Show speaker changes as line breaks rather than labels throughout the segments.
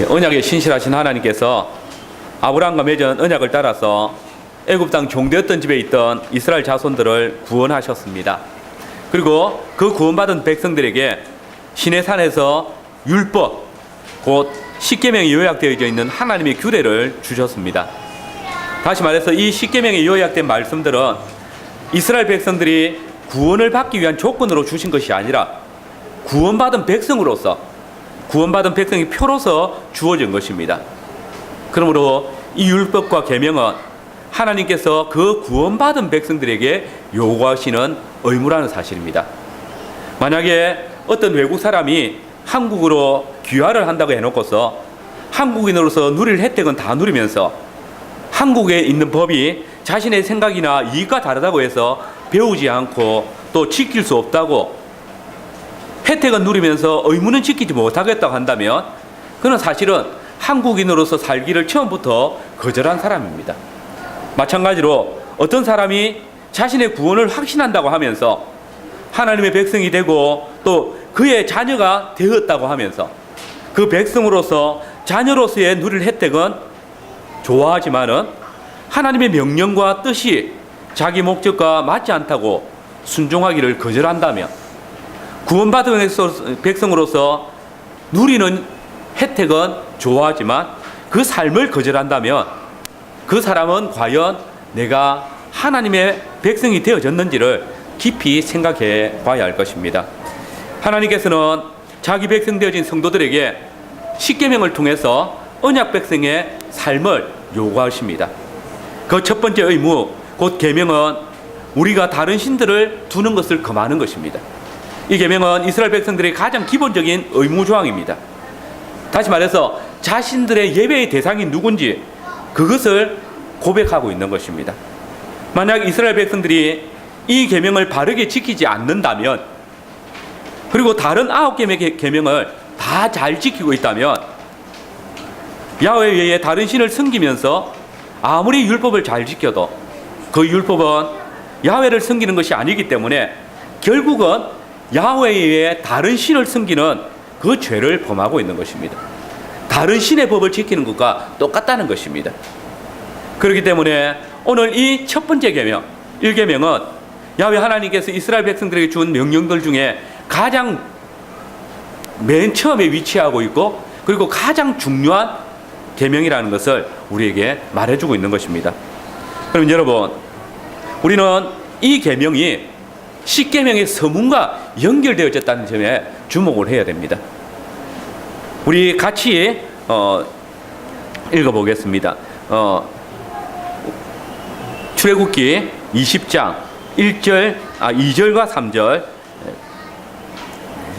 언약에 신실하신 하나님께서 아브라함과 맺은 언약을 따라서 애굽 땅 종되었던 집에 있던 이스라엘 자손들을 구원하셨습니다. 그리고 그 구원받은 백성들에게 시내산에서 율법, 곧 십계명이 요약되어져 있는 하나님의 규례를 주셨습니다. 다시 말해서 이 십계명에 요약된 말씀들은 이스라엘 백성들이 구원을 받기 위한 조건으로 주신 것이 아니라 구원받은 백성으로서, 구원받은 백성의 표로서 주어진 것입니다. 그러므로 이 율법과 계명은 하나님께서 그 구원받은 백성들에게 요구하시는 의무라는 사실입니다. 만약에 어떤 외국 사람이 한국으로 귀화를 한다고 해놓고서 한국인으로서 누릴 혜택은 다 누리면서 한국에 있는 법이 자신의 생각이나 이익과 다르다고 해서 배우지 않고 또 지킬 수 없다고, 혜택은 누리면서 의무는 지키지 못하겠다고 한다면 그는 사실은 한국인으로서 살기를 처음부터 거절한 사람입니다. 마찬가지로 어떤 사람이 자신의 구원을 확신한다고 하면서 하나님의 백성이 되고 또 그의 자녀가 되었다고 하면서 그 백성으로서 자녀로서의 누릴 혜택은 좋아하지만은 하나님의 명령과 뜻이 자기 목적과 맞지 않다고 순종하기를 거절한다면, 구원받은 백성으로서 누리는 혜택은 좋아하지만 그 삶을 거절한다면 그 사람은 과연 내가 하나님의 백성이 되어졌는지를 깊이 생각해 봐야 할 것입니다. 하나님께서는 자기 백성 되어진 성도들에게 십계명을 통해서 언약 백성의 삶을 요구하십니다. 그 첫 번째 의무, 곧 계명은 우리가 다른 신들을 두는 것을 금하는 것입니다. 이 계명은 이스라엘 백성들의 가장 기본적인 의무 조항입니다. 다시 말해서 자신들의 예배의 대상이 누군지 그것을 고백하고 있는 것입니다. 만약 이스라엘 백성들이 이 계명을 바르게 지키지 않는다면, 그리고 다른 9개의 계명을 다 잘 지키고 있다면 야훼 외에 다른 신을 섬기면서 아무리 율법을 잘 지켜도 그 율법은 야훼를 섬기는 것이 아니기 때문에 결국은 야훼 외에 다른 신을 섬기는 그 죄를 범하고 있는 것입니다. 다른 신의 법을 지키는 것과 똑같다는 것입니다. 그렇기 때문에 오늘 이 첫 번째 계명, 1계명은 야훼 하나님께서 이스라엘 백성들에게 준 명령들 중에 가장 맨 처음에 위치하고 있고 그리고 가장 중요한 계명이라는 것을 우리에게 말해주고 있는 것입니다. 그럼 여러분, 우리는 이 계명이 십계명의 서문과 연결되어졌다는 점에 주목을 해야 됩니다. 우리 같이 읽어보겠습니다. 출애굽기 20장 2절과 3절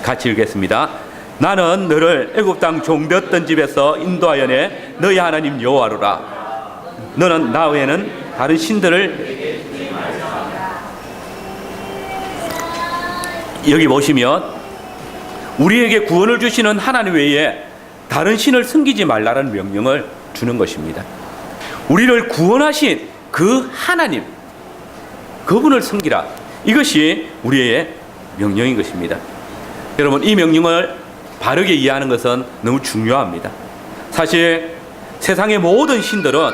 같이 읽겠습니다. 나는 너를 애굽 땅 종되었던 집에서 인도하여 내 너희 하나님 여호와로라. 너는 나 외에는 다른 신들을, 여기 보시면 우리에게 구원을 주시는 하나님 외에 다른 신을 섬기지 말라는 명령을 주는 것입니다. 우리를 구원하신 그 하나님, 그분을 섬기라. 이것이 우리의 명령인 것입니다. 여러분, 이 명령을 바르게 이해하는 것은 너무 중요합니다. 사실 세상의 모든 신들은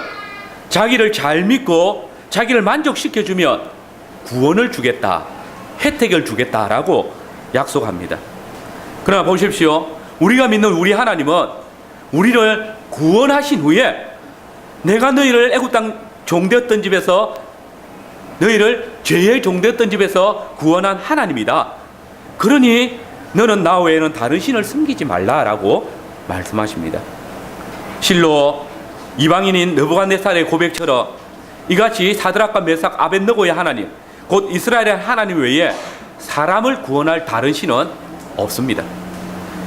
자기를 잘 믿고 자기를 만족시켜주면 구원을 주겠다, 혜택을 주겠다라고 약속합니다. 그러나 보십시오. 우리가 믿는 우리 하나님은 우리를 구원하신 후에 내가 너희를 애굽 땅 종되었던 집에서, 너희를 죄의 종되었던 집에서 구원한 하나님이다. 그러니 너는 나 외에는 다른 신을 섬기지 말라라고 말씀하십니다. 실로 이방인인 느부갓네살의 고백처럼 이같이 사드락과 메삭 아벳느고의 하나님, 곧 이스라엘의 하나님 외에 사람을 구원할 다른 신은 없습니다.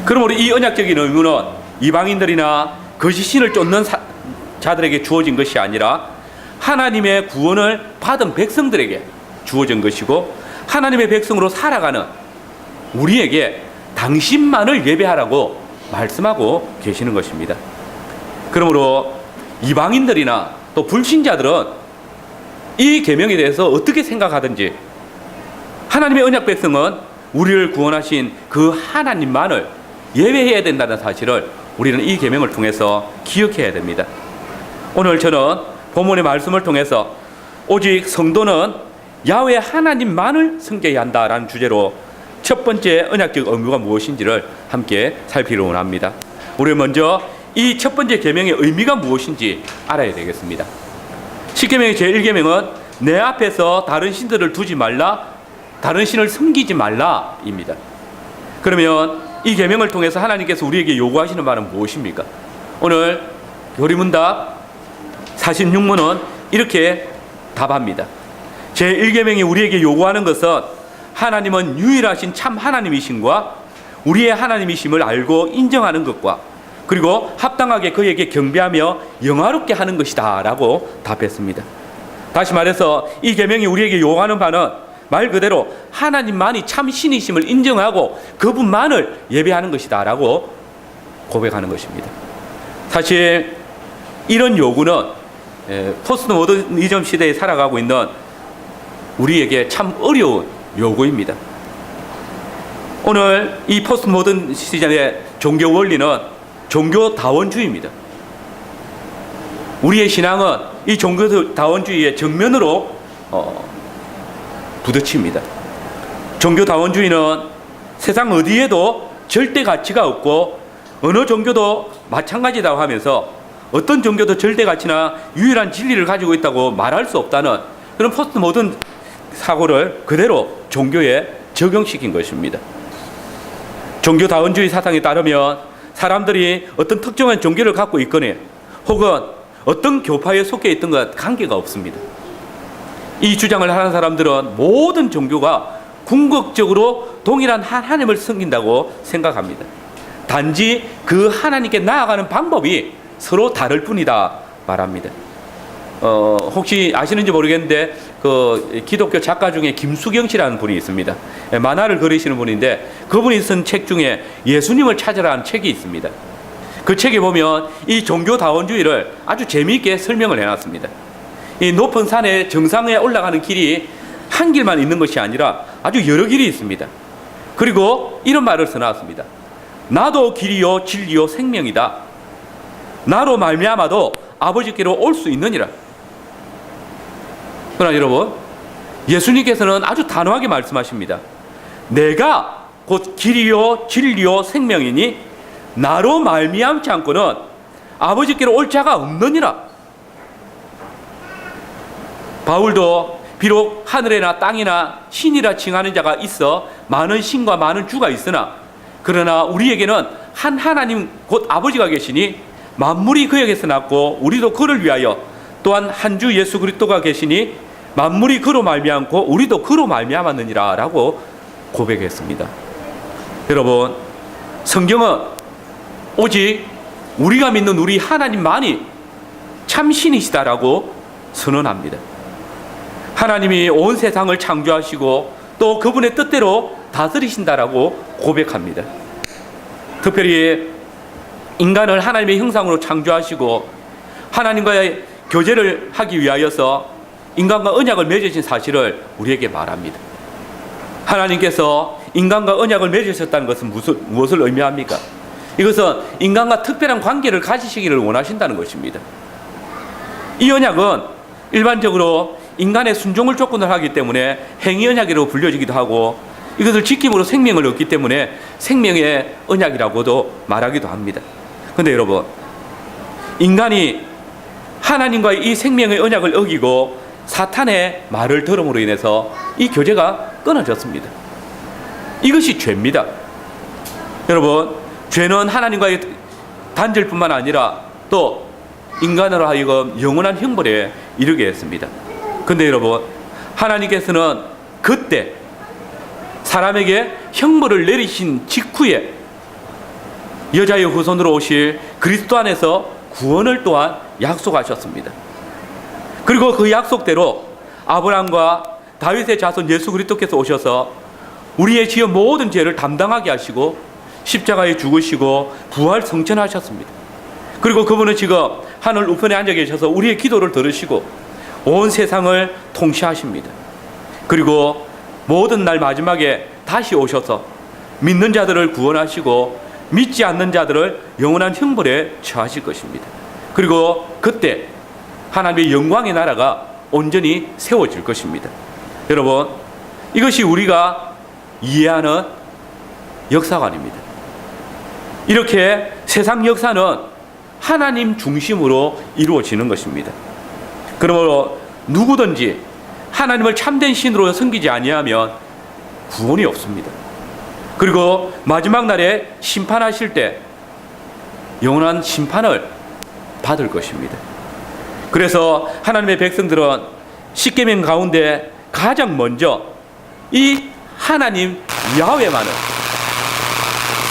그러므로 이 언약적인 의무는 이방인들이나 거짓 신을 쫓는 자들에게 주어진 것이 아니라 하나님의 구원을 받은 백성들에게 주어진 것이고, 하나님의 백성으로 살아가는 우리에게 당신만을 예배하라고 말씀하고 계시는 것입니다. 그러므로 이방인들이나 또 불신자들은 이 계명에 대해서 어떻게 생각하든지 하나님의 언약 백성은 우리를 구원하신 그 하나님만을 예배해야 된다는 사실을 우리는 이 계명을 통해서 기억해야 됩니다. 오늘 저는 본문의 말씀을 통해서 오직 성도는 야훼 하나님만을 섬겨야 한다라는 주제로 첫 번째 언약적 의무가 무엇인지를 함께 살피려 원합니다. 우리 먼저 이 첫 번째 계명의 의미가 무엇인지 알아야 되겠습니다. 십계명의 제1계명은 내 앞에서 다른 신들을 두지 말라, 다른 신을 섬기지 말라입니다. 그러면 이 계명을 통해서 하나님께서 우리에게 요구하시는 바는 무엇입니까? 오늘 교리문답 46문은 이렇게 답합니다. 제1계명이 우리에게 요구하는 것은 하나님은 유일하신 참 하나님이심과 우리의 하나님이심을 알고 인정하는 것과 그리고 합당하게 그에게 경배하며 영화롭게 하는 것이다 라고 답했습니다. 다시 말해서 이 계명이 우리에게 요구하는 바는 말 그대로 하나님만이 참 신이심을 인정하고 그분만을 예배하는 것이다 라고 고백하는 것입니다. 사실 이런 요구는 포스트 모더니즘 시대에 살아가고 있는 우리에게 참 어려운 요구입니다. 오늘 이 포스트 모던 시대의 종교 원리는 종교다원주의입니다. 우리의 신앙은 이 종교다원주의의 정면으로 부딪힙니다. 종교다원주의는 세상 어디에도 절대 가치가 없고 어느 종교도 마찬가지라고 하면서 어떤 종교도 절대 가치나 유일한 진리를 가지고 있다고 말할 수 없다는 그런 포스트 모던 사고를 그대로 종교에 적용시킨 것입니다. 종교다원주의 사상에 따르면 사람들이 어떤 특정한 종교를 갖고 있거나 혹은 어떤 교파에 속해 있던 것 관계가 없습니다. 이 주장을 하는 사람들은 모든 종교가 궁극적으로 동일한 하나님을 섬긴다고 생각합니다. 단지 그 하나님께 나아가는 방법이 서로 다를 뿐이다 말합니다. 혹시 아시는지 모르겠는데 그 기독교 작가 중에 김수경 씨라는 분이 있습니다. 만화를 그리시는 분인데 그분이 쓴 책 중에 예수님을 찾으라는 책이 있습니다. 그 책에 보면 이 종교다원주의를 아주 재미있게 설명을 해놨습니다. 이 높은 산의 정상에 올라가는 길이 한 길만 있는 것이 아니라 아주 여러 길이 있습니다. 그리고 이런 말을 써놨습니다. 나도 길이요 진리요 생명이다. 나로 말미암아도 아버지께로 올 수 있느니라. 그러나 여러분, 예수님께서는 아주 단호하게 말씀하십니다. 내가 곧 길이요 진리요 생명이니 나로 말미암지 않고는 아버지께로 올 자가 없느니라. 바울도 비록 하늘이나 땅이나 신이라 칭하는 자가 있어 많은 신과 많은 주가 있으나 그러나 우리에게는 한 하나님 곧 아버지가 계시니 만물이 그에게서 났고 우리도 그를 위하여 또한 한 주 예수 그리스도가 계시니 만물이 그로 말미암고 우리도 그로 말미암았느니라 라고 고백했습니다. 여러분, 성경은 오직 우리가 믿는 우리 하나님만이 참신이시다라고 선언합니다. 하나님이 온 세상을 창조하시고 또 그분의 뜻대로 다스리신다라고 고백합니다. 특별히 인간을 하나님의 형상으로 창조하시고 하나님과의 교제를 하기 위하여서 인간과 언약을 맺으신 사실을 우리에게 말합니다. 하나님께서 인간과 언약을 맺으셨다는 것은 무엇을 의미합니까? 이것은 인간과 특별한 관계를 가지시기를 원하신다는 것입니다. 이 언약은 일반적으로 인간의 순종을 조건으로 하기 때문에 행위 언약이라고 불려지기도 하고 이것을 지킴으로 생명을 얻기 때문에 생명의 언약이라고도 말하기도 합니다. 그런데 여러분, 인간이 하나님과의 이 생명의 언약을 어기고 사탄의 말을 들음으로 인해서 이 교제가 끊어졌습니다. 이것이 죄입니다. 여러분, 죄는 하나님과의 단절뿐만 아니라 또 인간으로 하여금 영원한 형벌에 이르게 했습니다. 그런데 여러분, 하나님께서는 그때 사람에게 형벌을 내리신 직후에 여자의 후손으로 오실 그리스도 안에서 구원을 또한 약속하셨습니다. 그리고 그 약속대로 아브라함과 다윗의 자손 예수 그리스도께서 오셔서 우리의 지은 모든 죄를 담당하게 하시고 십자가에 죽으시고 부활 성천하셨습니다. 그리고 그분은 지금 하늘 우편에 앉아 계셔서 우리의 기도를 들으시고 온 세상을 통치하십니다. 그리고 모든 날 마지막에 다시 오셔서 믿는 자들을 구원하시고 믿지 않는 자들을 영원한 형벌에 처하실 것입니다. 그리고 그때 하나님의 영광의 나라가 온전히 세워질 것입니다. 여러분, 이것이 우리가 이해하는 역사관입니다. 이렇게 세상 역사는 하나님 중심으로 이루어지는 것입니다. 그러므로 누구든지 하나님을 참된 신으로 섬기지 아니하면 구원이 없습니다. 그리고 마지막 날에 심판하실 때 영원한 심판을 받을 것입니다. 그래서 하나님의 백성들은 십계명 가운데 가장 먼저 이 하나님 야훼만을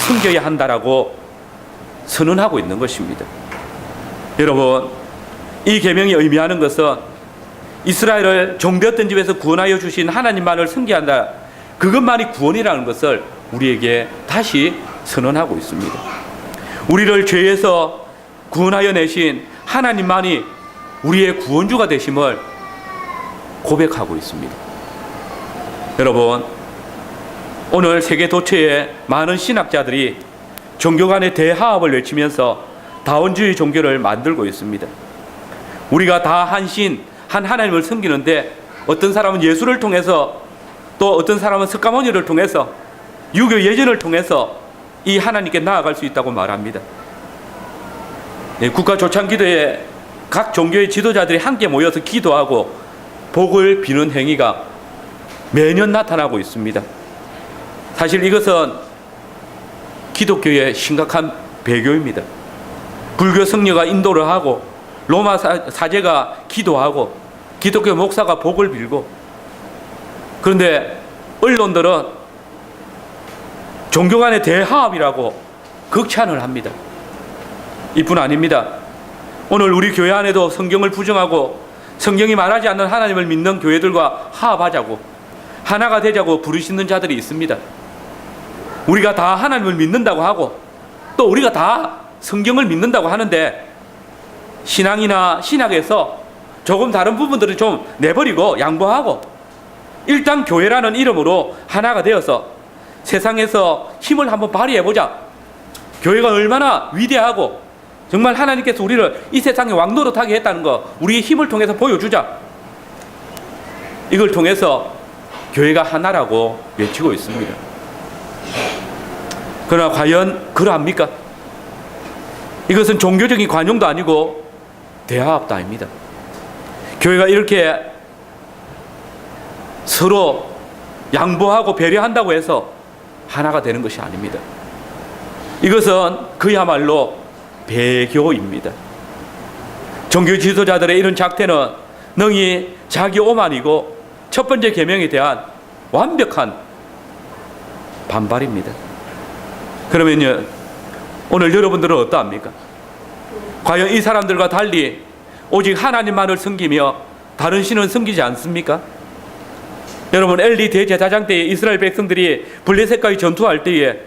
섬겨야 한다라고 선언하고 있는 것입니다. 여러분, 이 계명이 의미하는 것은 이스라엘을 종되었던 집에서 구원하여 주신 하나님만을 섬겨야 한다, 그것만이 구원이라는 것을 우리에게 다시 선언하고 있습니다. 우리를 죄에서 구원하여 내신 하나님만이 우리의 구원주가 되심을 고백하고 있습니다. 여러분, 오늘 세계 도처에 많은 신학자들이 종교 간의 대화합을 외치면서 다원주의 종교를 만들고 있습니다. 우리가 다 한 신, 한 하나님을 섬기는데 어떤 사람은 예수를 통해서, 또 어떤 사람은 석가모니를 통해서, 유교 예전을 통해서 이 하나님께 나아갈 수 있다고 말합니다. 국가 조창 기도에 각 종교의 지도자들이 함께 모여서 기도하고 복을 비는 행위가 매년 나타나고 있습니다. 사실 이것은 기독교의 심각한 배교입니다. 불교 성녀가 인도를 하고 로마 사제가 기도하고 기독교 목사가 복을 빌고, 그런데 언론들은 종교 간의 대화합이라고 극찬을 합니다. 이뿐 아닙니다. 오늘 우리 교회 안에도 성경을 부정하고 성경이 말하지 않는 하나님을 믿는 교회들과 화합하자고, 하나가 되자고 부르시는 자들이 있습니다. 우리가 다 하나님을 믿는다고 하고 또 우리가 다 성경을 믿는다고 하는데, 신앙이나 신학에서 조금 다른 부분들은 좀 내버리고 양보하고 일단 교회라는 이름으로 하나가 되어서 세상에서 힘을 한번 발휘해보자. 교회가 얼마나 위대하고 정말 하나님께서 우리를 이 세상에 왕노릇하게 했다는 거 우리의 힘을 통해서 보여주자. 이걸 통해서 교회가 하나라고 외치고 있습니다. 그러나 과연 그러합니까? 이것은 종교적인 관용도 아니고 대화합도 아닙니다. 교회가 이렇게 서로 양보하고 배려한다고 해서 하나가 되는 것이 아닙니다. 이것은 그야말로 배교입니다. 종교 지도자들의 이런 작태는 능히 자기 오만이고 첫 번째 계명에 대한 완벽한 반발입니다. 그러면요, 오늘 여러분들은 어떠합니까? 과연 이 사람들과 달리 오직 하나님만을 섬기며 다른 신은 섬기지 않습니까? 여러분, 엘리 대제사장 때에 이스라엘 백성들이 블레셋과의 전투할 때에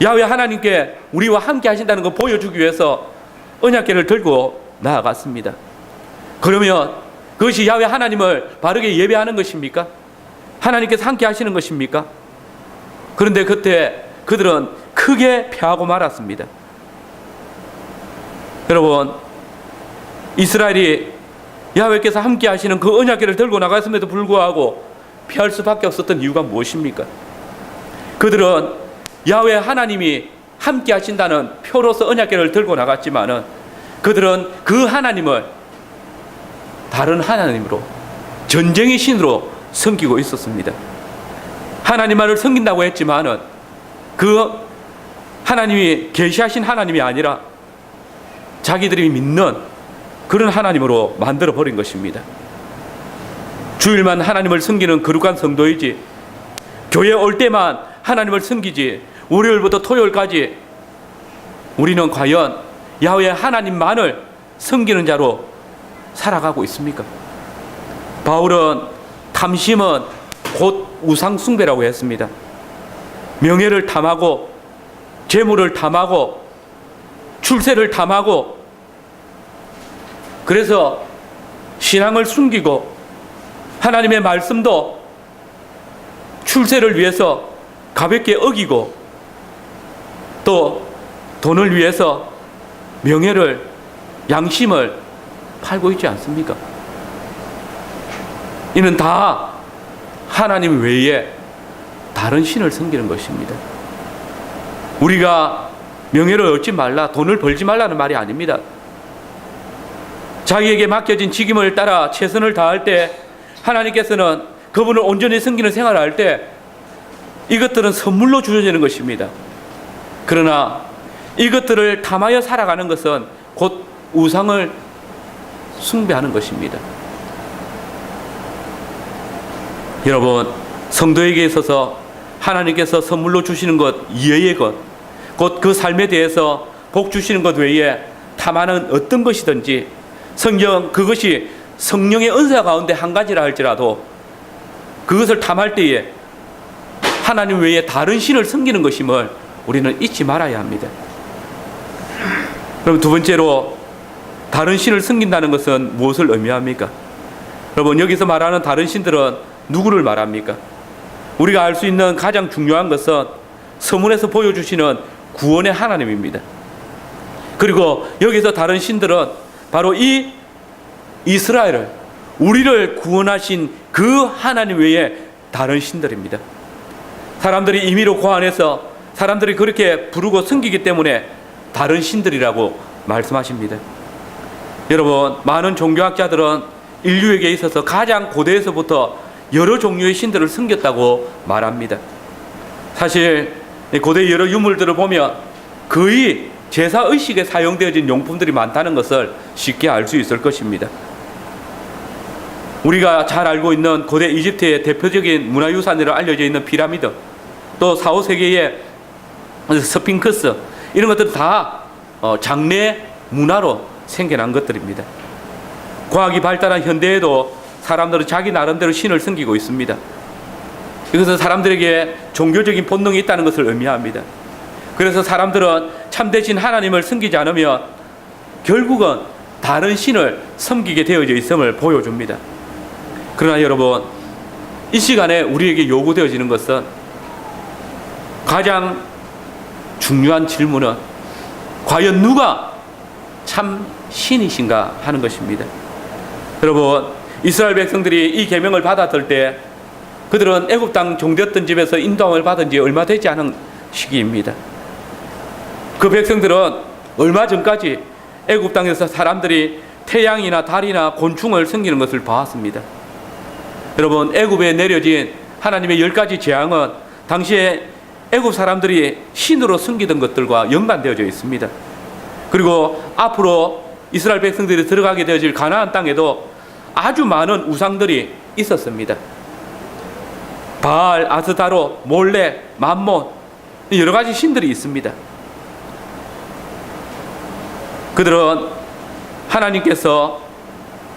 야훼 하나님께 우리와 함께 하신다는 걸 보여주기 위해서 언약궤를 들고 나아갔습니다. 그러면 그것이 야훼 하나님을 바르게 예배하는 것입니까? 하나님께서 함께 하시는 것입니까? 그런데 그때 그들은 크게 패하고 말았습니다. 여러분, 이스라엘이 야훼께서 함께 하시는 그 언약궤를 들고 나갔음에도 불구하고 피할 수밖에 없었던 이유가 무엇입니까? 그들은 야훼 하나님이 함께 하신다는 표로서 언약궤를 들고 나갔지만은 그들은 그 하나님을 다른 하나님으로, 전쟁의 신으로 섬기고 있었습니다. 하나님만을 섬긴다고 했지만은 그 하나님이 계시하신 하나님이 아니라 자기들이 믿는 그런 하나님으로 만들어 버린 것입니다. 주일만 하나님을 섬기는 거룩한 성도이지, 교회 올 때만 하나님을 섬기지, 월요일부터 토요일까지 우리는 과연 야훼 하나님만을 섬기는 자로 살아가고 있습니까? 바울은 탐심은 곧 우상 숭배라고 했습니다. 명예를 탐하고 재물을 탐하고 출세를 탐하고, 그래서 신앙을 숨기고 하나님의 말씀도 출세를 위해서 가볍게 어기고 또 돈을 위해서 명예를, 양심을 팔고 있지 않습니까? 이는 다 하나님 외에 다른 신을 섬기는 것입니다. 우리가 명예를 얻지 말라, 돈을 벌지 말라는 말이 아닙니다. 자기에게 맡겨진 직임을 따라 최선을 다할 때 하나님께서는 그분을 온전히 섬기는 생활을 할 때 이것들은 선물로 주어지는 것입니다. 그러나 이것들을 탐하여 살아가는 것은 곧 우상을 숭배하는 것입니다. 여러분, 성도에게 있어서 하나님께서 선물로 주시는 것 이외의 것, 곧 그 삶에 대해서 복 주시는 것 외에 탐하는 어떤 것이든지 성경 그것이 성령의 은사 가운데 한 가지라 할지라도 그것을 탐할 때에 하나님 외에 다른 신을 섬기는 것임을 우리는 잊지 말아야 합니다. 그럼 두 번째로 다른 신을 섬긴다는 것은 무엇을 의미합니까? 여러분, 여기서 말하는 다른 신들은 누구를 말합니까? 우리가 알 수 있는 가장 중요한 것은 서문에서 보여주시는 구원의 하나님입니다. 그리고 여기서 다른 신들은 바로 이 이스라엘을, 우리를 구원하신 그 하나님 외에 다른 신들입니다. 사람들이 임의로 고안해서 사람들이 그렇게 부르고 섬기기 때문에 다른 신들이라고 말씀하십니다. 여러분, 많은 종교학자들은 인류에게 있어서 가장 고대에서부터 여러 종류의 신들을 섬겼다고 말합니다. 사실 고대 여러 유물들을 보면 거의 제사의식에 사용되어진 용품들이 많다는 것을 쉽게 알 수 있을 것입니다. 우리가 잘 알고 있는 고대 이집트의 대표적인 문화유산으로 알려져 있는 피라미드, 또 4, 5세기의 스핑크스, 이런 것들은 다 장래 문화로 생겨난 것들입니다. 과학이 발달한 현대에도 사람들은 자기 나름대로 신을 섬기고 있습니다. 이것은 사람들에게 종교적인 본능이 있다는 것을 의미합니다. 그래서 사람들은 참되신 하나님을 섬기지 않으면 결국은 다른 신을 섬기게 되어져 있음을 보여줍니다. 그러나 여러분, 이 시간에 우리에게 요구되어지는 것은 가장 중요한 질문은 과연 누가 참 신이신가 하는 것입니다. 여러분, 이스라엘 백성들이 이 계명을 받았을 때 그들은 애굽 땅 종되었던 집에서 인도함을 받은 지 얼마 되지 않은 시기입니다. 그 백성들은 얼마 전까지 애굽 땅에서 사람들이 태양이나 달이나 곤충을 섬기는 것을 보았습니다. 여러분, 애굽에 내려진 하나님의 10가지 재앙은 당시에 애굽 사람들이 신으로 섬기던 것들과 연관되어져 있습니다. 그리고 앞으로 이스라엘 백성들이 들어가게 되어질 가나안 땅에도 아주 많은 우상들이 있었습니다. 바알, 아스타로, 몰렉, 맘몬, 여러 가지 신들이 있습니다. 그들은 하나님께서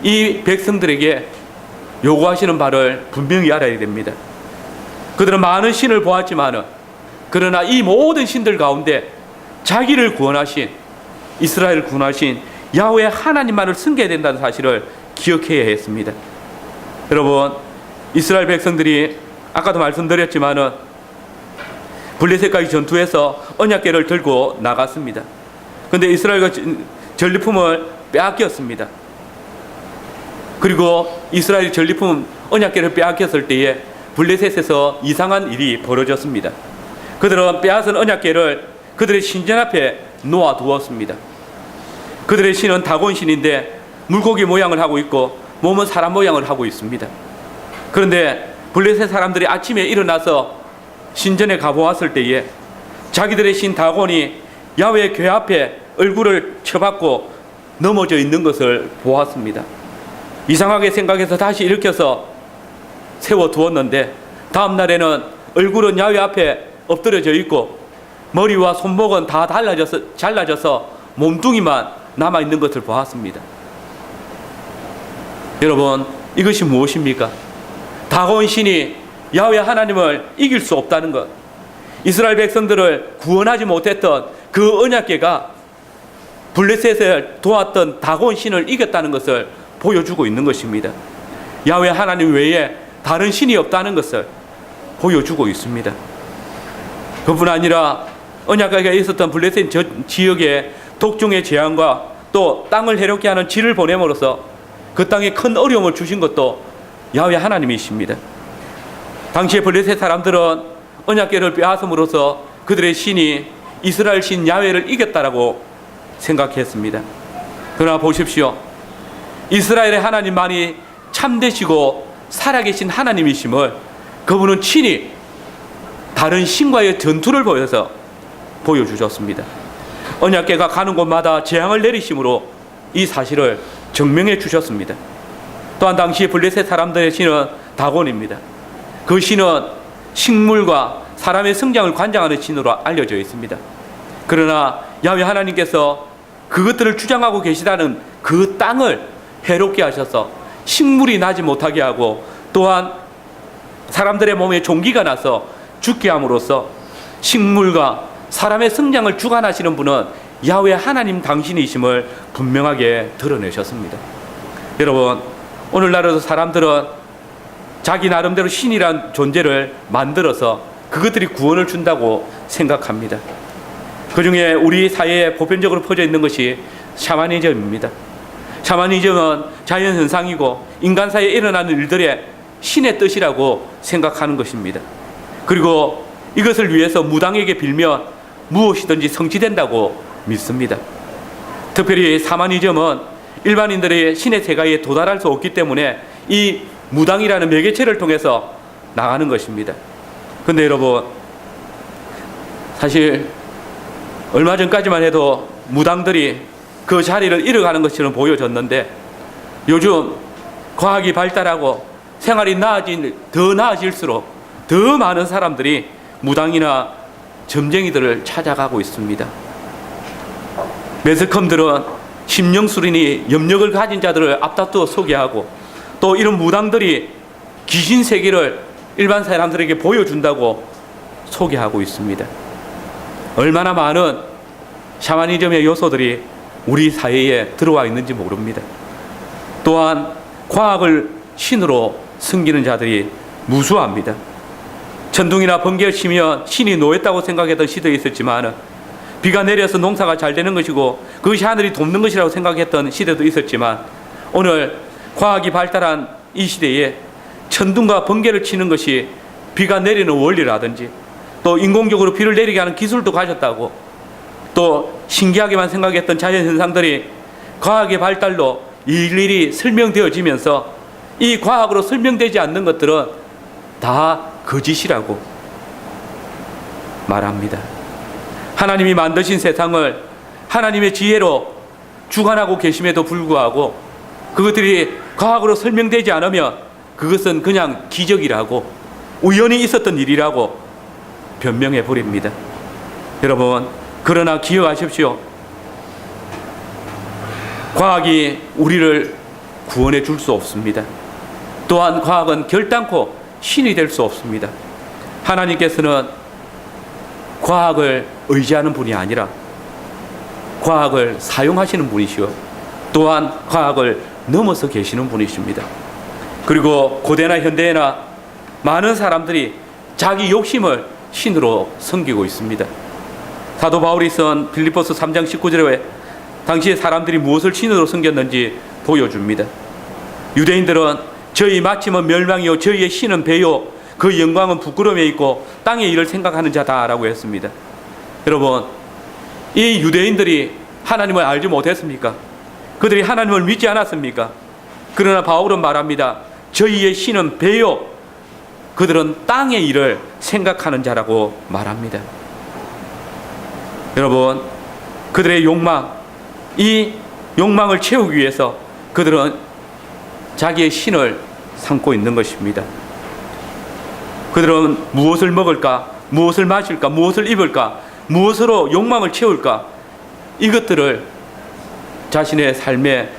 이 백성들에게 요구하시는 바를 분명히 알아야 됩니다. 그들은 많은 신을 보았지만은, 그러나 이 모든 신들 가운데 자기를 구원하신, 이스라엘을 구원하신 야훼 하나님만을 섬겨야 된다는 사실을 기억해야 했습니다. 여러분, 이스라엘 백성들이 아까도 말씀드렸지만은 블레셋과의 전투에서 언약궤를 들고 나갔습니다. 그런데 이스라엘과 전리품을 빼앗겼습니다. 그리고 이스라엘 전리품 언약궤를 빼앗겼을 때에 블레셋에서 이상한 일이 벌어졌습니다. 그들은 빼앗은 언약궤를 그들의 신전 앞에 놓아두었습니다. 그들의 신은 다곤 신인데 물고기 모양을 하고 있고 몸은 사람 모양을 하고 있습니다. 그런데 블레셋 사람들이 아침에 일어나서 신전에 가보았을 때에 자기들의 신 다곤이 야훼 궤 앞에 얼굴을 쳐박고 넘어져 있는 것을 보았습니다. 이상하게 생각해서 다시 일으켜서 세워두었는데 다음 날에는 얼굴은 야훼 앞에 엎드려져 있고 머리와 손목은 다 잘라져서 몸뚱이만 남아있는 것을 보았습니다. 여러분, 이것이 무엇입니까? 다곤 신이 야훼 하나님을 이길 수 없다는 것, 이스라엘 백성들을 구원하지 못했던 그 언약궤가 블레셋을 도왔던 다곤 신을 이겼다는 것을 보여주고 있는 것입니다. 야훼 하나님 외에 다른 신이 없다는 것을 보여주고 있습니다. 그뿐 아니라 언약궤가 있었던 블레셋 지역에 독종의 재앙과 또 땅을 해롭게 하는 질을 보냄으로써 그 땅에 큰 어려움을 주신 것도 야훼 하나님이십니다. 당시에 블레셋 사람들은 언약궤를 빼앗음으로써 그들의 신이 이스라엘 신 야훼를 이겼다라고 생각했습니다. 그러나 보십시오. 이스라엘의 하나님만이 참되시고 살아계신 하나님이심을 그분은 친히 다른 신과의 전투를 보여서 보여주셨습니다. 언약궤가 가는 곳마다 재앙을 내리심으로 이 사실을 증명해 주셨습니다. 또한 당시 블레셋 사람들의 신은 다곤입니다. 그 신은 식물과 사람의 성장을 관장하는 신으로 알려져 있습니다. 그러나 야훼 하나님께서 그것들을 주장하고 계시다는 그 땅을 해롭게 하셔서 식물이 나지 못하게 하고 또한 사람들의 몸에 종기가 나서 죽게 함으로써 식물과 사람의 성장을 주관하시는 분은 야훼 하나님 당신이심을 분명하게 드러내셨습니다. 여러분, 오늘날에도 사람들은 자기 나름대로 신이란 존재를 만들어서 그것들이 구원을 준다고 생각합니다. 그 중에 우리 사회에 보편적으로 퍼져 있는 것이 샤머니즘입니다. 샤머니즘은 자연현상이고 인간 사이에 일어나는 일들의 신의 뜻이라고 생각하는 것입니다. 그리고 이것을 위해서 무당에게 빌면 무엇이든지 성취된다고 믿습니다. 특별히 샤머니즘은 일반인들의 신의 세계에 도달할 수 없기 때문에 이 무당이라는 매개체를 통해서 나가는 것입니다. 그런데 여러분, 사실 얼마 전까지만 해도 무당들이 그 자리를 잃어가는 것처럼 보여졌는데 요즘 과학이 발달하고 생활이 더 나아질수록 더 많은 사람들이 무당이나 점쟁이들을 찾아가고 있습니다. 매스컴들은 심령수린이 염력을 가진 자들을 앞다투어 소개하고 또 이런 무당들이 귀신 세계를 일반 사람들에게 보여준다고 소개하고 있습니다. 얼마나 많은 샤머니즘의 요소들이 우리 사회에 들어와 있는지 모릅니다. 또한 과학을 신으로 섬기는 자들이 무수합니다. 천둥이나 번개를 치면 신이 노했다고 생각했던 시대에 있었지만 비가 내려서 농사가 잘 되는 것이고 그것이 하늘이 돕는 것이라고 생각했던 시대도 있었지만 오늘 과학이 발달한 이 시대에 천둥과 번개를 치는 것이 비가 내리는 원리라든지 또 인공적으로 비를 내리게 하는 기술도 가졌다고 또 신기하게만 생각했던 자연현상들이 과학의 발달로 일일이 설명되어지면서 이 과학으로 설명되지 않는 것들은 다 거짓이라고 말합니다. 하나님이 만드신 세상을 하나님의 지혜로 주관하고 계심에도 불구하고 그것들이 과학으로 설명되지 않으면 그것은 그냥 기적이라고 우연히 있었던 일이라고 변명해 버립니다. 여러분, 그러나 기억하십시오. 과학이 우리를 구원해 줄 수 없습니다. 또한 과학은 결단코 신이 될 수 없습니다. 하나님께서는 과학을 의지하는 분이 아니라 과학을 사용하시는 분이시오. 또한 과학을 넘어서 계시는 분이십니다. 그리고 고대나 현대나 많은 사람들이 자기 욕심을 신으로 섬기고 있습니다. 사도 바울이 쓴 빌립보서 3장 19절에 당시에 사람들이 무엇을 신으로 섬겼는지 보여줍니다. 유대인들은 저희 마침은 멸망이요 저희의 신은 배요 그 영광은 부끄러움에 있고 땅의 일을 생각하는 자다라고 했습니다. 여러분, 이 유대인들이 하나님을 알지 못했습니까? 그들이 하나님을 믿지 않았습니까? 그러나 바울은 말합니다. 저희의 신은 배요 그들은 땅의 일을 생각하는 자라고 말합니다. 여러분, 그들의 욕망, 이 욕망을 채우기 위해서 그들은 자기의 신을 삼고 있는 것입니다. 그들은 무엇을 먹을까, 무엇을 마실까, 무엇을 입을까, 무엇으로 욕망을 채울까, 이것들을 자신의 삶의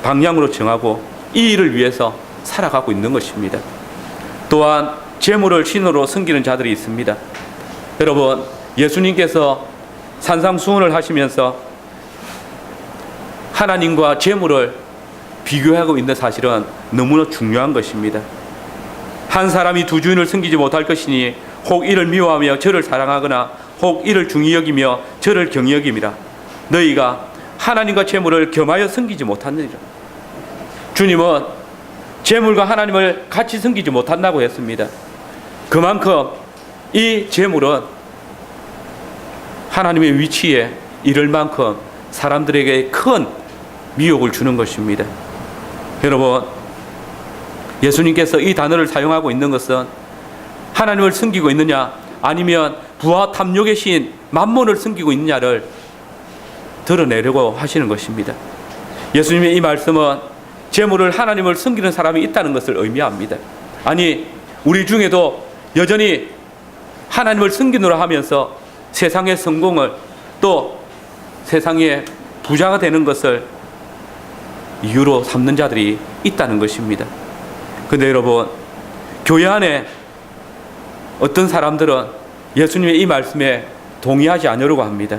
방향으로 정하고 이 일을 위해서 살아가고 있는 것입니다. 또한 재물을 신으로 섬기는 자들이 있습니다. 여러분, 예수님께서 산상수훈을 하시면서 하나님과 재물을 비교하고 있는 사실은 너무나 중요한 것입니다. 한 사람이 두 주인을 섬기지 못할 것이니 혹 이를 미워하며 저를 사랑하거나 혹 이를 중히 여기며 저를 경히 여김이라. 너희가 하나님과 재물을 겸하여 섬기지 못하느니라. 주님은 재물과 하나님을 같이 섬기지 못한다고 했습니다. 그만큼 이 재물은 하나님의 위치에 이를 만큼 사람들에게 큰 미혹을 주는 것입니다. 여러분, 예수님께서 이 단어를 사용하고 있는 것은 하나님을 섬기고 있느냐 아니면 부와 탐욕의 신 만몬을 섬기고 있느냐를 드러내려고 하시는 것입니다. 예수님의 이 말씀은 재물을 하나님을 섬기는 사람이 있다는 것을 의미합니다. 아니, 우리 중에도 여전히 하나님을 섬기노라 하면서 세상의 성공을 또 세상의 부자가 되는 것을 이유로 삼는 자들이 있다는 것입니다. 그런데 여러분, 교회 안에 어떤 사람들은 예수님의 이 말씀에 동의하지 않으려고 합니다.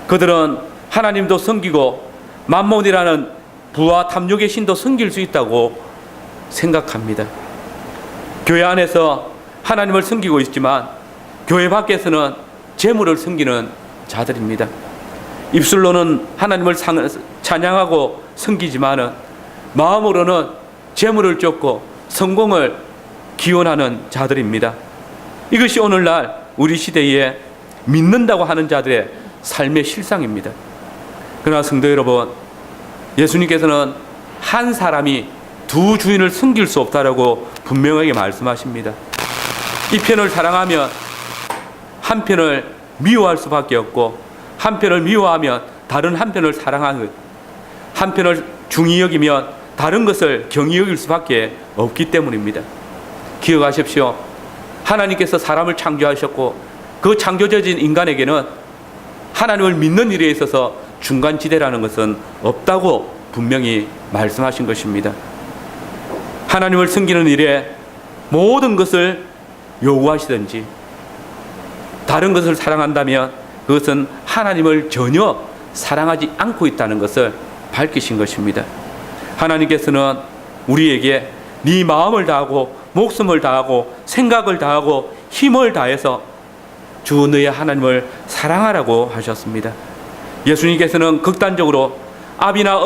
그들은 하나님도 섬기고 만몬이라는 부와 탐욕의 신도 섬길 수 있다고 생각합니다. 교회 안에서 하나님을 섬기고 있지만 교회 밖에서는 재물을 섬기는 자들입니다. 입술로는 하나님을 찬양하고 섬기지만은 마음으로는 재물을 쫓고 성공을 기원하는 자들입니다. 이것이 오늘날 우리 시대에 믿는다고 하는 자들의 삶의 실상입니다. 그러나 성도 여러분, 예수님께서는 한 사람이 두 주인을 섬길 수 없다라고 분명하게 말씀하십니다. 이 편을 사랑하면 한 편을 미워할 수밖에 없고, 한 편을 미워하면 다른 한 편을 사랑하는 것, 한 편을 중히 여기면 다른 것을 경히 여길 수밖에 없기 때문입니다. 기억하십시오. 하나님께서 사람을 창조하셨고 그 창조되어진 인간에게는 하나님을 믿는 일에 있어서 중간지대라는 것은 없다고 분명히 말씀하신 것입니다. 하나님을 섬기는 일에 모든 것을 요구하시든지 다른 것을 사랑한다면 그것은 하나님을 전혀 사랑하지 않고 있다는 것을 밝히신 것입니다. 하나님께서는 우리에게 네 마음을 다하고 목숨을 다하고 생각을 다하고 힘을 다해서 주 너의 하나님을 사랑하라고 하셨습니다. 예수님께서는 극단적으로 아비나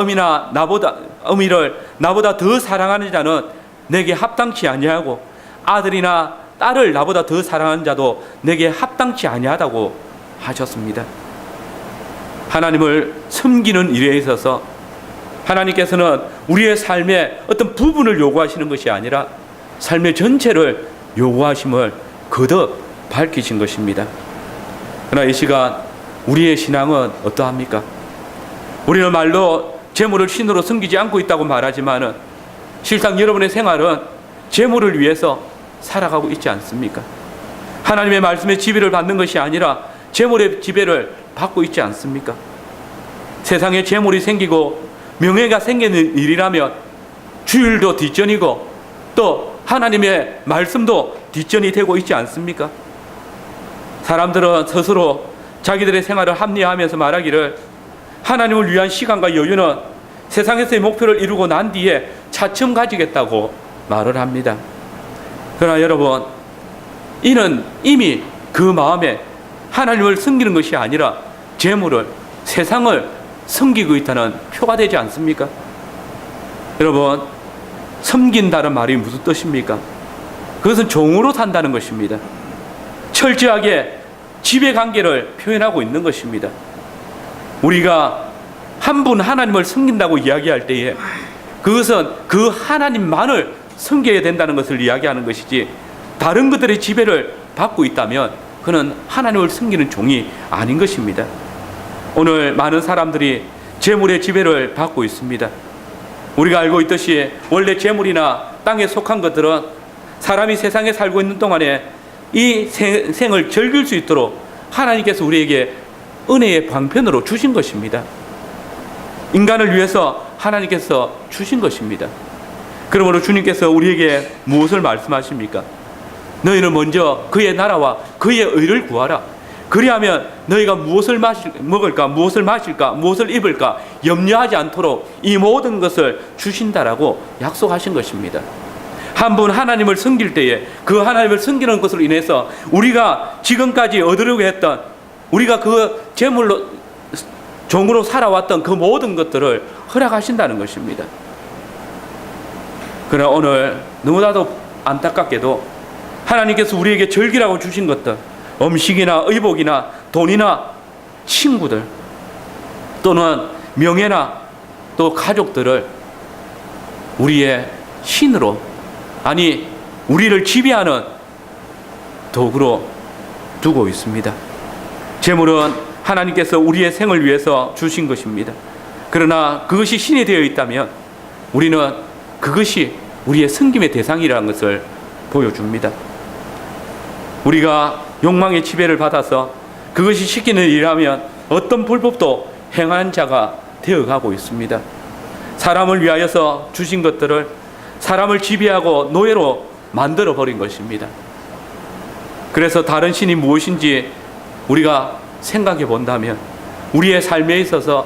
어미를 나보다 더 사랑하는 자는 내게 합당치 아니하고 아들이나 딸을 나보다 더 사랑하는 자도 내게 합당치 아니하다고 하셨습니다. 하나님을 섬기는 일에 있어서 하나님께서는 우리의 삶의 어떤 부분을 요구하시는 것이 아니라 삶의 전체를 요구하심을 거듭 밝히신 것입니다. 그러나 이 시간 우리의 신앙은 어떠합니까? 우리는 말로 재물을 신으로 섬기지 않고 있다고 말하지만은 실상 여러분의 생활은 재물을 위해서 살아가고 있지 않습니까? 하나님의 말씀의 지배를 받는 것이 아니라 재물의 지배를 받고 있지 않습니까? 세상에 재물이 생기고 명예가 생기는 일이라면 주일도 뒷전이고 또 하나님의 말씀도 뒷전이 되고 있지 않습니까? 사람들은 스스로 자기들의 생활을 합리화하면서 말하기를 하나님을 위한 시간과 여유는 세상에서의 목표를 이루고 난 뒤에 차츰 가지겠다고 말을 합니다. 그러나 여러분, 이는 이미 그 마음에 하나님을 섬기는 것이 아니라 재물을, 세상을 섬기고 있다는 표가 되지 않습니까? 여러분, 섬긴다는 말이 무슨 뜻입니까? 그것은 종으로 산다는 것입니다. 철저하게 지배관계를 표현하고 있는 것입니다. 우리가 한 분 하나님을 섬긴다고 이야기할 때에 그것은 그 하나님만을 섬겨야 된다는 것을 이야기하는 것이지 다른 것들의 지배를 받고 있다면 그는 하나님을 섬기는 종이 아닌 것입니다. 오늘 많은 사람들이 재물의 지배를 받고 있습니다. 우리가 알고 있듯이 원래 재물이나 땅에 속한 것들은 사람이 세상에 살고 있는 동안에 이 생을 즐길 수 있도록 하나님께서 우리에게 은혜의 방편으로 주신 것입니다. 인간을 위해서 하나님께서 주신 것입니다. 그러므로 주님께서 우리에게 무엇을 말씀하십니까? 너희는 먼저 그의 나라와 그의 의를 구하라. 그리하면 너희가 무엇을 먹을까, 무엇을 마실까, 무엇을 입을까 염려하지 않도록 이 모든 것을 주신다라고 약속하신 것입니다. 한 분 하나님을 섬길 때에 그 하나님을 섬기는 것으로 인해서 우리가 지금까지 얻으려고 했던, 우리가 그 제물로 종으로 살아왔던 그 모든 것들을 허락하신다는 것입니다. 그러나 오늘 너무나도 안타깝게도 하나님께서 우리에게 절기라고 주신 것들, 음식이나 의복이나 돈이나 친구들 또는 명예나 또 가족들을 우리의 신으로, 아니 우리를 지배하는 도구로 두고 있습니다. 재물은 하나님께서 우리의 생을 위해서 주신 것입니다. 그러나 그것이 신이 되어 있다면 우리는 그것이 우리의 섬김의 대상이라는 것을 보여줍니다. 우리가 욕망의 지배를 받아서 그것이 시키는 일이라면 어떤 불법도 행하는 자가 되어가고 있습니다. 사람을 위하여서 주신 것들을 사람을 지배하고 노예로 만들어 버린 것입니다. 그래서 다른 신이 무엇인지 우리가 생각해 본다면 우리의 삶에 있어서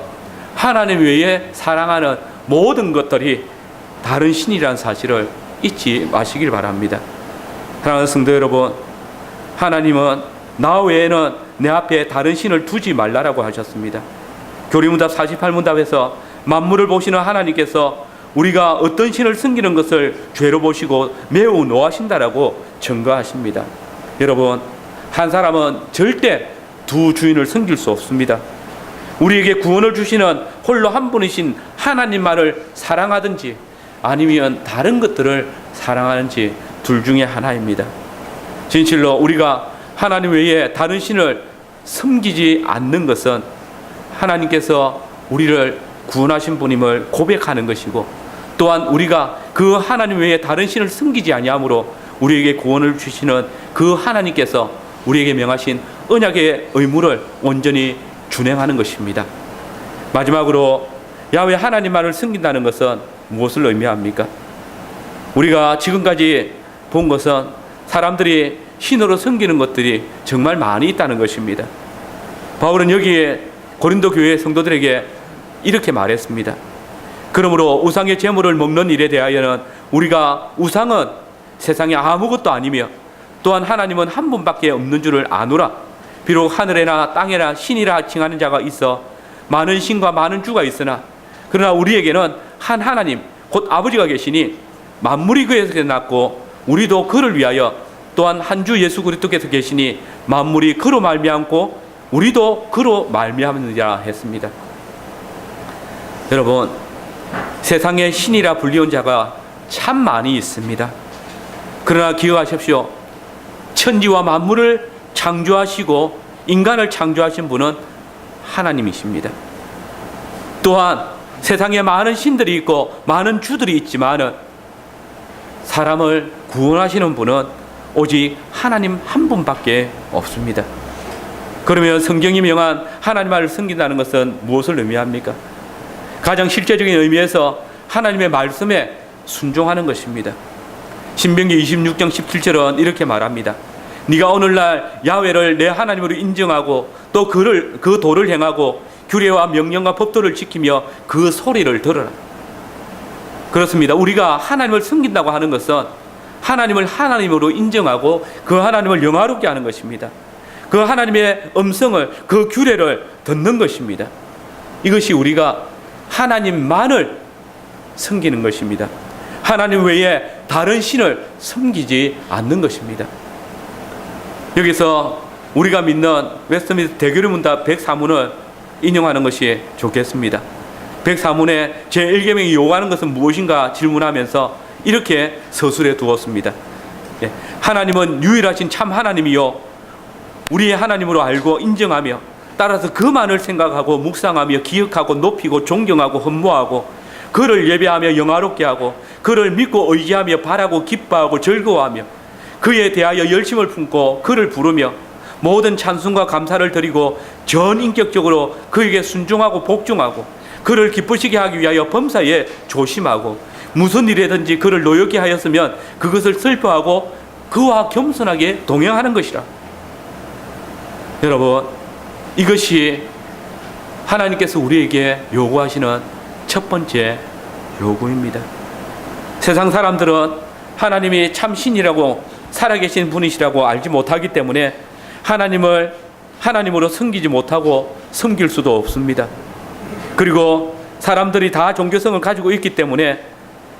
하나님 외에 사랑하는 모든 것들이 다른 신이라는 사실을 잊지 마시길 바랍니다. 사랑하는 성도 여러분, 하나님은 나 외에는 내 앞에 다른 신을 두지 말라라고 하셨습니다. 교리문답 48문답에서 만물을 보시는 하나님께서 우리가 어떤 신을 섬기는 것을 죄로 보시고 매우 노하신다라고 증거하십니다. 여러분, 한 사람은 절대 두 주인을 섬길 수 없습니다. 우리에게 구원을 주시는 홀로 한 분이신 하나님만을 사랑하든지 아니면 다른 것들을 사랑하는지 둘 중에 하나입니다. 진실로 우리가 하나님 외에 다른 신을 섬기지 않는 것은 하나님께서 우리를 구원하신 분임을 고백하는 것이고, 또한 우리가 그 하나님 외에 다른 신을 섬기지 아니함으로 우리에게 구원을 주시는 그 하나님께서 우리에게 명하신 언약의 의무를 온전히 준행하는 것입니다. 마지막으로 야훼 하나님만을 섬긴다는 것은 무엇을 의미합니까? 우리가 지금까지 본 것은 사람들이 신으로 섬기는 것들이 정말 많이 있다는 것입니다. 바울은 여기에 고린도 교회 성도들에게 이렇게 말했습니다. 그러므로 우상의 제물을 먹는 일에 대하여는 우리가 우상은 세상에 아무것도 아니며 또한 하나님은 한 분밖에 없는 줄을 아노라. 비록 하늘에나 땅에나 신이라 칭하는 자가 있어 많은 신과 많은 주가 있으나 그러나 우리에게는 한 하나님 곧 아버지가 계시니 만물이 그에서 났고 우리도 그를 위하여 또한 한 주 예수 그리스도께서 계시니 만물이 그로 말미암고 우리도 그로 말미암느니라 했습니다. 여러분, 세상에 신이라 불리운 자가 참 많이 있습니다. 그러나 기억하십시오. 천지와 만물을 창조하시고 인간을 창조하신 분은 하나님이십니다. 또한 세상에 많은 신들이 있고 많은 주들이 있지만 사람을 구원하시는 분은 오직 하나님 한 분밖에 없습니다. 그러면 성경이 명한 하나님을 섬긴다는 것은 무엇을 의미합니까? 가장 실제적인 의미에서 하나님의 말씀에 순종하는 것입니다. 신명기 26장 17절은 이렇게 말합니다. 네가 오늘날 야훼를 내 하나님으로 인정하고 또 그 도를 행하고 규례와 명령과 법도를 지키며 그 소리를 들어라. 그렇습니다. 우리가 하나님을 섬긴다고 하는 것은 하나님을 하나님으로 인정하고 그 하나님을 영화롭게 하는 것입니다. 그 하나님의 음성을, 그 규례를 듣는 것입니다. 이것이 우리가 하나님만을 섬기는 것입니다. 하나님 외에 다른 신을 섬기지 않는 것입니다. 여기서 우리가 믿는 웨스트민스터 대교리 문답 104문을 인용하는 것이 좋겠습니다. 104문의 제1계명이 요구하는 것은 무엇인가 질문하면서 이렇게 서술해 두었습니다. 하나님은 유일하신 참 하나님이요 우리의 하나님으로 알고 인정하며 따라서 그만을 생각하고 묵상하며 기억하고 높이고 존경하고 흠모하고 그를 예배하며 영화롭게 하고 그를 믿고 의지하며 바라고 기뻐하고 즐거워하며 그에 대하여 열심을 품고 그를 부르며 모든 찬송과 감사를 드리고 전인격적으로 그에게 순종하고 복종하고 그를 기쁘시게 하기 위하여 범사에 조심하고 무슨 일이든지 그를 노엽게 하였으면 그것을 슬퍼하고 그와 겸손하게 동행하는 것이라. 여러분, 이것이 하나님께서 우리에게 요구하시는 첫 번째 요구입니다. 세상 사람들은 하나님이 참 신이라고 살아계신 분이시라고 알지 못하기 때문에 하나님을 하나님으로 섬기지 못하고 섬길 수도 없습니다. 그리고 사람들이 다 종교성을 가지고 있기 때문에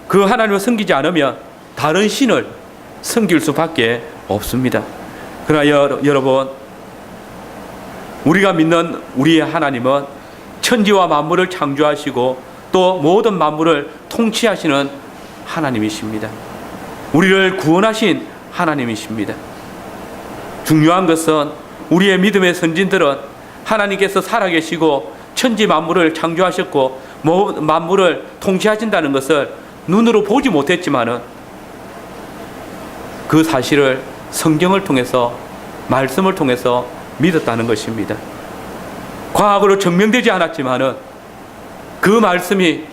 그 하나님을 섬기지 않으면 다른 신을 섬길 수밖에 없습니다. 그러나 여러분, 우리가 믿는 우리의 하나님은 천지와 만물을 창조하시고 또 모든 만물을 통치하시는 하나님이십니다. 우리를 구원하신 하나님이십니다. 중요한 것은 우리의 믿음의 선진들은 하나님께서 살아계시고 천지 만물을 창조하셨고 만물을 통치하신다는 것을 눈으로 보지 못했지만은 그 사실을 성경을 통해서, 말씀을 통해서 믿었다는 것입니다. 과학으로 증명되지 않았지만은 그 말씀이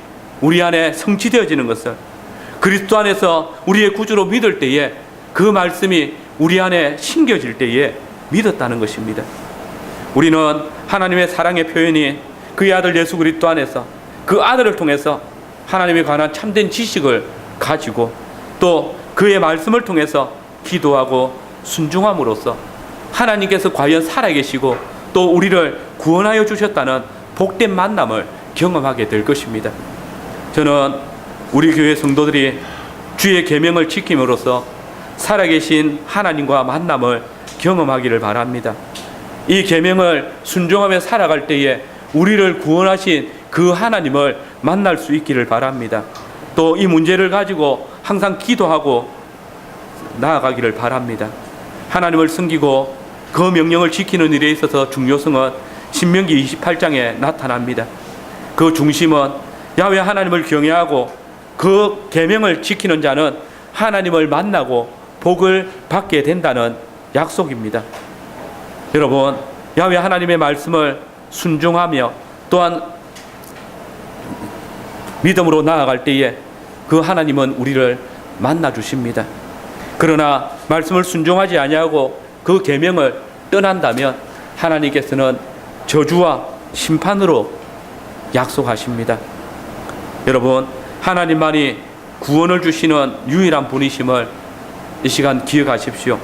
우리 안에 성취되어지는 것을, 그리스도 안에서 우리의 구주로 믿을 때에 그 말씀이 우리 안에 심겨질 때에 믿었다는 것입니다. 우리는 하나님의 사랑의 표현이 그의 아들 예수 그리스도 안에서 그 아들을 통해서 하나님에 관한 참된 지식을 가지고 또 그의 말씀을 통해서 기도하고 순종함으로써 하나님께서 과연 살아계시고 또 우리를 구원하여 주셨다는 복된 만남을 경험하게 될 것입니다. 저는 우리 교회 성도들이 주의 계명을 지킴으로써 살아계신 하나님과 만남을 경험하기를 바랍니다. 이 계명을 순종하며 살아갈 때에 우리를 구원하신 그 하나님을 만날 수 있기를 바랍니다. 또 이 문제를 가지고 항상 기도하고 나아가기를 바랍니다. 하나님을 섬기고 그 명령을 지키는 일에 있어서 중요성은 신명기 28장에 나타납니다. 그 중심은 야훼 하나님을 경외하고 그 계명을 지키는 자는 하나님을 만나고 복을 받게 된다는 약속입니다. 여러분, 야훼 하나님의 말씀을 순종하며 또한 믿음으로 나아갈 때에 그 하나님은 우리를 만나 주십니다. 그러나 말씀을 순종하지 아니하고 그 계명을 떠난다면 하나님께서는 저주와 심판으로 약속하십니다. 여러분, 하나님만이 구원을 주시는 유일한 분이심을 이 시간 기억하십시오.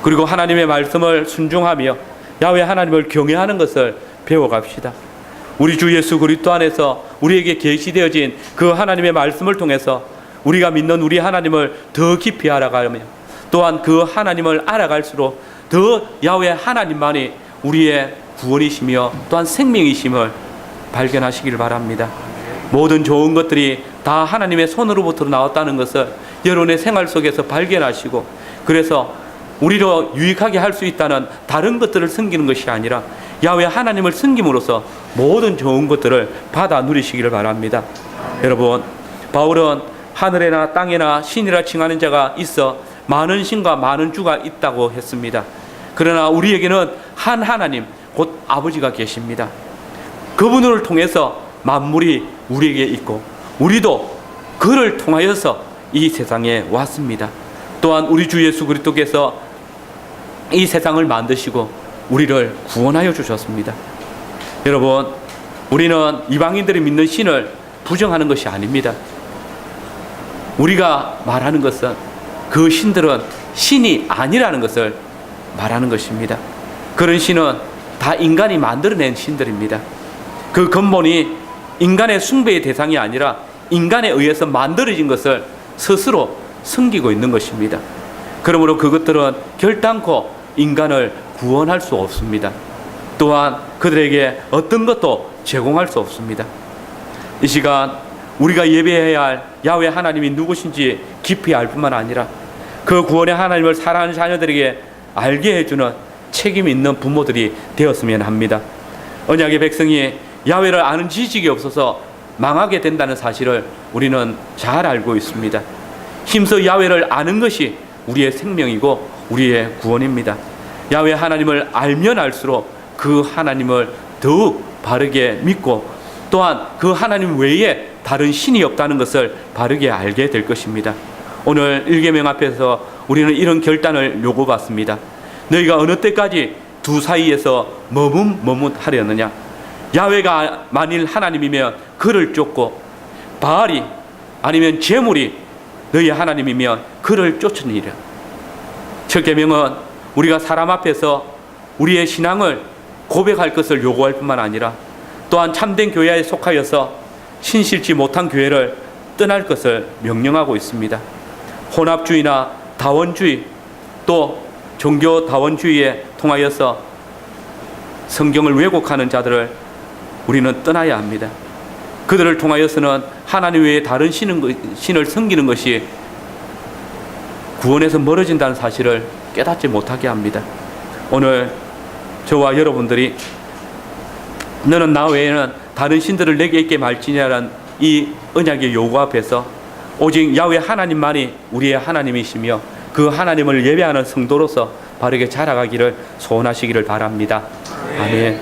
그리고 하나님의 말씀을 순종하며 야훼 하나님을 경외하는 것을 배워갑시다. 우리 주 예수 그리스도 안에서 우리에게 계시되어진 그 하나님의 말씀을 통해서 우리가 믿는 우리 하나님을 더 깊이 알아가며 또한 그 하나님을 알아갈수록 더 야훼 하나님만이 우리의 구원이시며 또한 생명이심을 발견하시길 바랍니다. 모든 좋은 것들이 다 하나님의 손으로부터 나왔다는 것을 여러분의 생활 속에서 발견하시고, 그래서 우리로 유익하게 할 수 있다는 다른 것들을 섬기는 것이 아니라 야훼 하나님을 섬김으로써 모든 좋은 것들을 받아 누리시기를 바랍니다. 여러분, 바울은 하늘에나 땅에나 신이라 칭하는 자가 있어 많은 신과 많은 주가 있다고 했습니다. 그러나 우리에게는 한 하나님 곧 아버지가 계십니다. 그분을 통해서 만물이 우리에게 있고 우리도 그를 통하여서 이 세상에 왔습니다. 또한 우리 주 예수 그리스도께서 이 세상을 만드시고 우리를 구원하여 주셨습니다. 여러분, 우리는 이방인들이 믿는 신을 부정하는 것이 아닙니다. 우리가 말하는 것은 그 신들은 신이 아니라는 것을 말하는 것입니다. 그런 신은 다 인간이 만들어낸 신들입니다. 그 근본이 인간의 숭배의 대상이 아니라 인간에 의해서 만들어진 것을 스스로 섬기고 있는 것입니다. 그러므로 그것들은 결단코 인간을 구원할 수 없습니다. 또한 그들에게 어떤 것도 제공할 수 없습니다. 이 시간 우리가 예배해야 할 야훼 하나님이 누구신지 깊이 알 뿐만 아니라 그 구원의 하나님을 사랑하는 자녀들에게 알게 해주는 책임 있는 부모들이 되었으면 합니다. 언약의 백성이 야훼를 아는 지식이 없어서 망하게 된다는 사실을 우리는 잘 알고 있습니다. 힘써 야훼를 아는 것이 우리의 생명이고 우리의 구원입니다. 야훼 하나님을 알면 알수록 그 하나님을 더욱 바르게 믿고 또한 그 하나님 외에 다른 신이 없다는 것을 바르게 알게 될 것입니다. 오늘 일계명 앞에서 우리는 이런 결단을 요구받습니다. 너희가 어느 때까지 두 사이에서 머뭇하려느냐? 야훼가 만일 하나님이면 그를 쫓고 바알이 아니면 재물이 너희 하나님이면 그를 쫓으니라. 첫 계명은 우리가 사람 앞에서 우리의 신앙을 고백할 것을 요구할 뿐만 아니라 또한 참된 교회에 속하여서 신실치 못한 교회를 떠날 것을 명령하고 있습니다. 혼합주의나 다원주의 또 종교 다원주의에 통하여서 성경을 왜곡하는 자들을 우리는 떠나야 합니다. 그들을 통하여서는 하나님 외에 다른 신을 섬기는 것이 구원에서 멀어진다는 사실을 깨닫지 못하게 합니다. 오늘 저와 여러분들이 너는 나 외에는 다른 신들을 내게 있게 말지냐라는 이 언약의 요구 앞에서 오직 야훼 하나님만이 우리의 하나님이시며 그 하나님을 예배하는 성도로서 바르게 자라가기를 소원하시기를 바랍니다. 아멘.